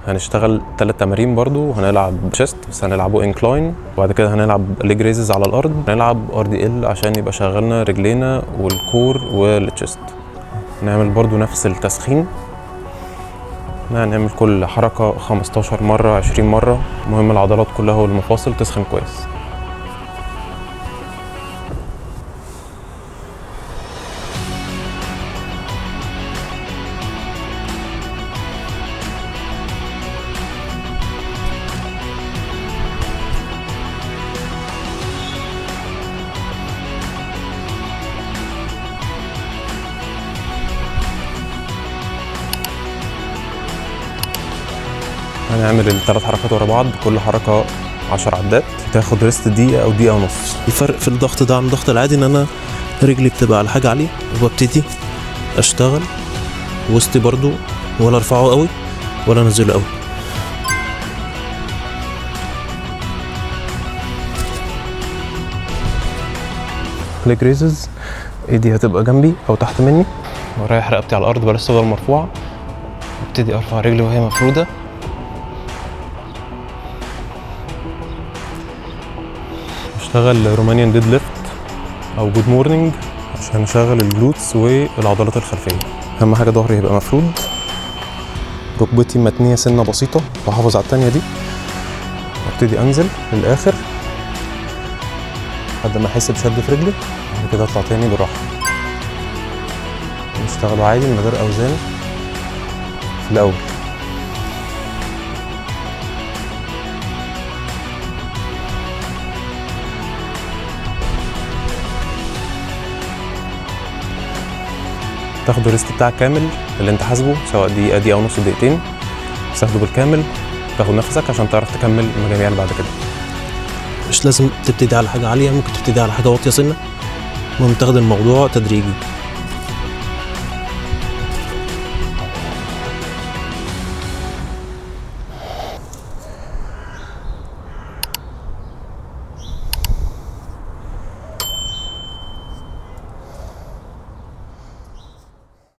هنشتغل 3 تمارين برضو. هنلعب شيست بس هنلعبه انكلاين، وبعد كده هنلعب ليج ريزز على الارض، هنلعب RDL عشان يبقى شغلنا رجلينا والكور والتشيست. نعمل برضو نفس التسخين، هنعمل كل حركة 15 مرة 20 مرة. مهم العضلات كلها والمفاصل تسخن كويس. هنعمل ال3 حركات ورا بعض، كل حركة 10 عدات، تاخد ريست دقيقة أو دقيقة ونص. الفرق في الضغط ده عن الضغط العادي ان انا رجلي بتبقى على حاجة عالية وببتدي اشتغل وسطي برضو، ولا ارفعه قوي ولا انزله قوي. ليج ريزز، ايدي هتبقى جنبي او تحت مني، ورايح رقبتي على الارض بلاش تفضل مرفوعة. ابتدي ارفع رجلي وهي مفرودة. اشتغل رومانيان ديد ليفت او جود مورنينج عشان اشغل الجلوتس والعضلات الخلفيه. اهم حاجه ظهري يبقى مفرود، ركبتي متنيه سنه بسيطه، واحافظ على التانيه دي، وابتدي انزل للاخر لحد ما احس بشد في رجلي، بعد كده اطلع تاني بالراحه. نشتغلوا عادي من غير اوزان في الاول. تاخد الريست بتاعك كامل اللي انت حاسبه، سواء دقيقة دقيقة ونص دقيقتين، بس تاخده بالكامل، تاخد نفسك عشان تعرف تكمل المجاميع اللي بعد كده. مش لازم تبتدي على حاجة عالية، ممكن تبتدي على حاجة واطية سنة، المهم تاخد الموضوع تدريجي.